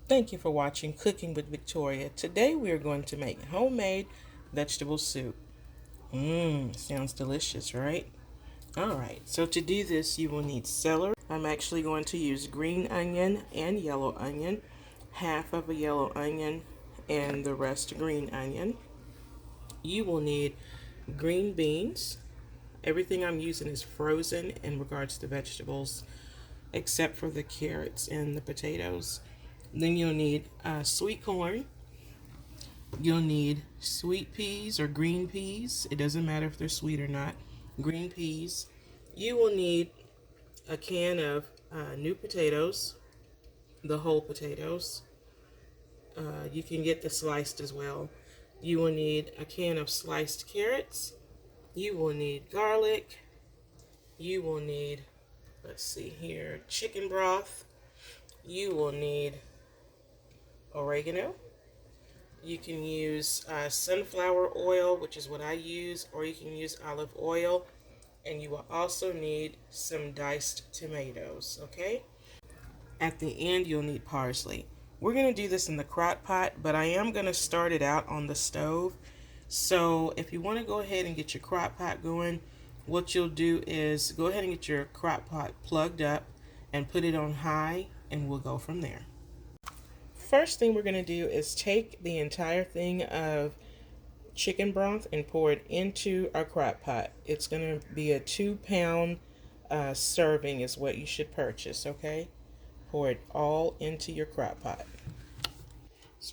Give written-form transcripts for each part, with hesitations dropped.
Thank you for watching Cooking with Victoria. Today we are going to make homemade vegetable soup. Sounds delicious, right? Alright, so to do this you will need celery. I'm actually going to use green onion and yellow onion, half of a yellow onion and the rest green onion. You will need green beans. Everything I'm using is frozen in regards to vegetables, except for the carrots and the potatoes. Then you'll need sweet corn. You'll need sweet peas or green peas. It doesn't matter if they're sweet or not. Green peas. You will need a can of new potatoes, the whole potatoes. You can get the sliced as well. You will need a can of sliced carrots. You will need garlic. You will need, let's see here, chicken broth. You will need oregano. You can use sunflower oil, which is what I use, or you can use olive oil. And you will also need some diced tomatoes, okay? At the end, you'll need parsley. We're going to do this in the crock pot, but I am going to start it out on the stove. So if you want to go ahead and get your crock pot going, what you'll do is go ahead and get your crock pot plugged up and put it on high, and we'll go from there. First thing we're going to do is take the entire thing of chicken broth and pour it into our crock pot. It's going to be a 2-pound serving is what you should purchase, okay? Pour it all into your crock pot.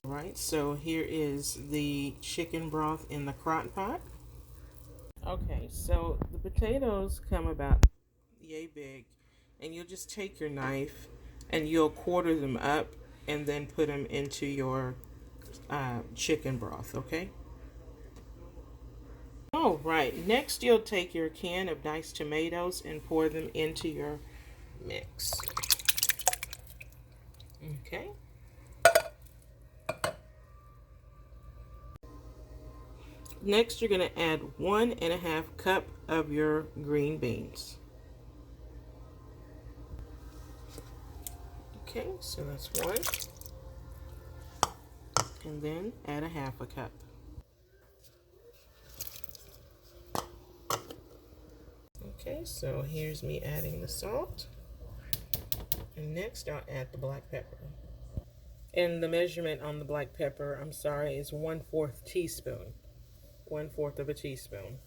Right, so here is the chicken broth in the crock pot. Okay, so the potatoes come about yay big, and you'll just take your knife and you'll quarter them up and then put them into your chicken broth, okay? All right, next you'll take your can of diced tomatoes and pour them into your mix. Okay. Next, you're going to add 1.5 cup of your green beans. Okay, so that's 1. And then add 1/2 cup. Okay, so here's me adding the salt. And next I'll add the black pepper. And the measurement on the black pepper, I'm sorry, is 1/4 teaspoon. 1/4 of a teaspoon.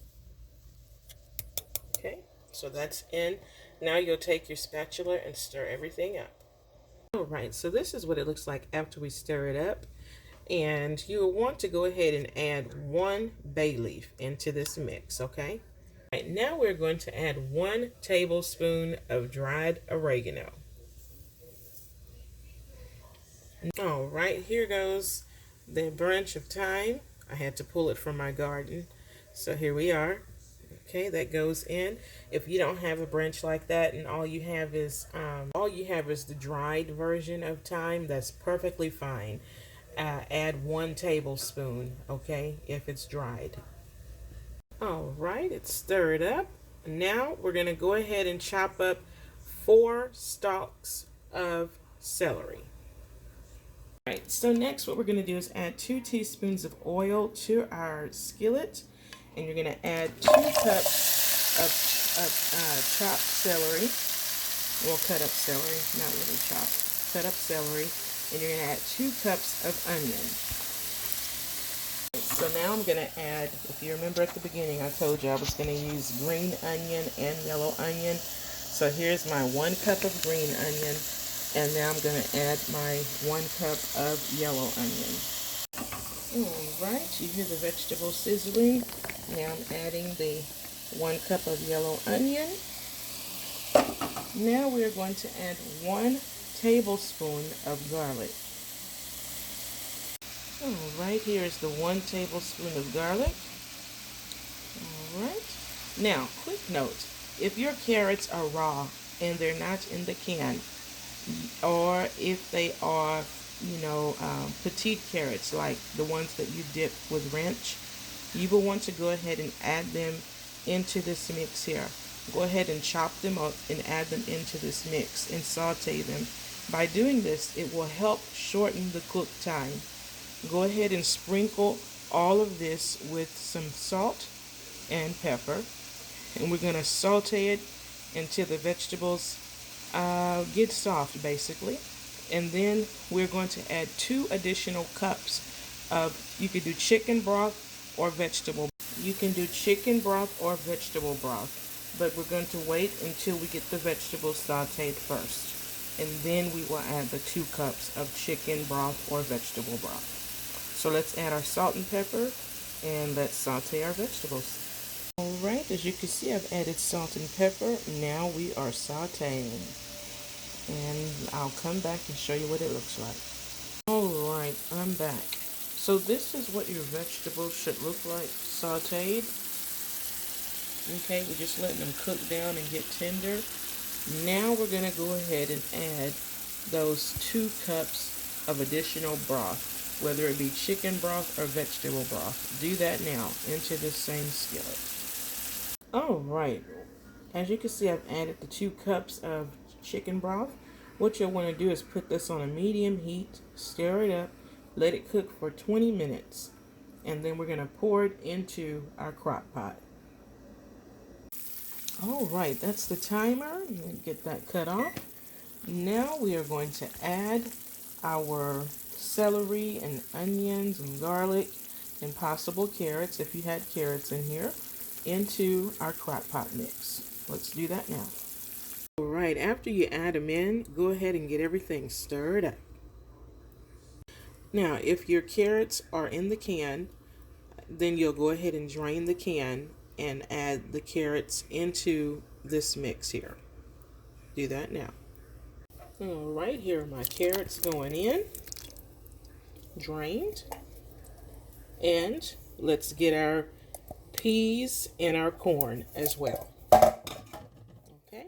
Okay, so that's in. Now you'll take your spatula and stir everything up. Alright, so this is what it looks like after we stir it up. And you'll want to go ahead and add 1 bay leaf into this mix, okay? Right, now we're going to add 1 tablespoon of dried oregano. Alright, here goes the branch of thyme. I had to pull it from my garden. So here we are. Okay, that goes in. If you don't have a branch like that and all you have is the dried version of thyme, that's perfectly fine. Add 1 tablespoon, okay, if it's dried. All right, it's stirred up. Now we're going to go ahead and chop up 4 stalks of celery. All right, so next what we're going to do is add 2 teaspoons of oil to our skillet, and you're going to add 2 cups of chopped celery. Well, cut up celery, not really chopped. Cut up celery, and you're going to add 2 cups of onion. So now I'm going to add, if you remember at the beginning, I told you I was going to use green onion and yellow onion. So here's my 1 cup of green onion. And now I'm going to add my 1 cup of yellow onion. Alright, you hear the vegetable sizzling. Now I'm adding the 1 cup of yellow onion. Now we're going to add 1 tablespoon of garlic. Alright, here's the 1 tablespoon of garlic. Alright. Now, quick note. If your carrots are raw and they're not in the can, or if they are, petite carrots like the ones that you dip with ranch, you will want to go ahead and add them into this mix here. Go ahead and chop them up and add them into this mix and saute them By doing this, it will help shorten the cook time. Go ahead and sprinkle all of this with some salt and pepper, and we're going to saute it until the vegetables get soft, basically. And then we're going to add 2 additional cups of, you could do chicken broth or vegetable. You can do chicken broth or vegetable broth, but we're going to wait until we get the vegetables sauteed first. And then we will add the 2 cups of chicken broth or vegetable broth. So let's add our salt and pepper, and let's saute our vegetables. Alright, as you can see, I've added salt and pepper. Now we are sauteing. And I'll come back and show you what it looks like. Alright, I'm back. So this is what your vegetables should look like sauteed. Okay, we're just letting them cook down and get tender. Now we're going to go ahead and add those 2 cups of additional broth, whether it be chicken broth or vegetable broth. Do that now into this same skillet. Alright, as you can see, I've added the 2 cups of chicken broth. What you'll want to do is put this on a medium heat, stir it up, let it cook for 20 minutes, and then we're going to pour it into our crock pot. Alright, that's the timer. Get that cut off. Now we are going to add our celery and onions and garlic and possible carrots, if you had carrots in here, into our crock pot mix. Let's do that now. Alright, after you add them in, go ahead and get everything stirred up. Now, if your carrots are in the can, then you'll go ahead and drain the can and add the carrots into this mix here. Do that now. Alright, here are my carrots going in, drained. And let's get our peas and our corn as well. Okay,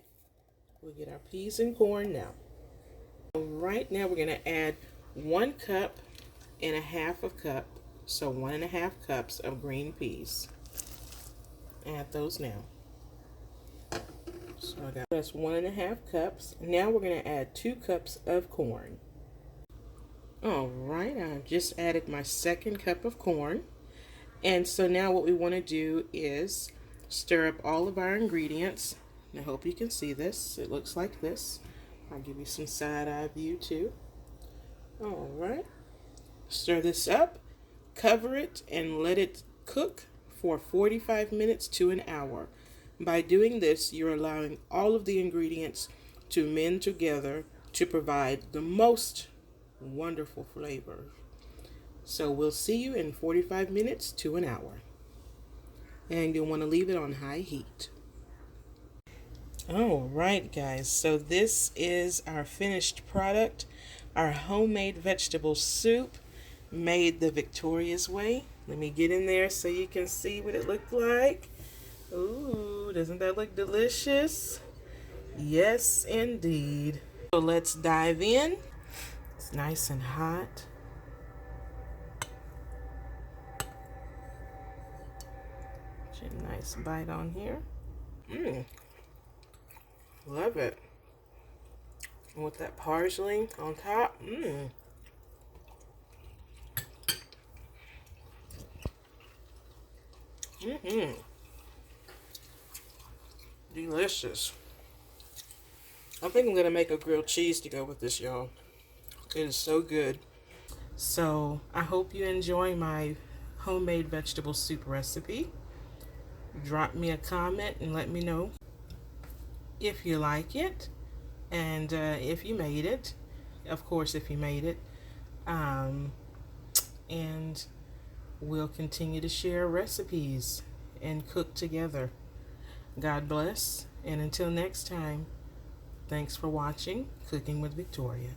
we'll get our peas and corn now. Alright, now we're going to add 1 cup and a half a cup, so 1.5 cups of green peas. Add those now. So I got that's 1.5 cups. Now we're going to add 2 cups of corn. Alright, I've just added my 2nd cup of corn. And so now what we want to do is stir up all of our ingredients. I hope you can see this. It looks like this. I'll give you some side-eye view too. Alright. Stir this up, cover it, and let it cook for 45 minutes to an hour. By doing this, you're allowing all of the ingredients to mend together to provide the most wonderful flavor. So we'll see you in 45 minutes to an hour. And you'll want to leave it on high heat. Alright guys, so this is our finished product, our homemade vegetable soup made the Victoria's way. Let me get in there so you can see what it looked like. Ooh, doesn't that look delicious? Yes, indeed. So let's dive in. It's nice and hot. Get a nice bite on here. Love it. And with that parsley on top. Delicious. I think I'm going to make a grilled cheese to go with this, y'all. It is so good. So, I hope you enjoy my homemade vegetable soup recipe. Drop me a comment and let me know if you like it and if you made it. Of course, if you made it. And we'll continue to share recipes and cook together. God bless, and until next time, thanks for watching Cooking with Victoria.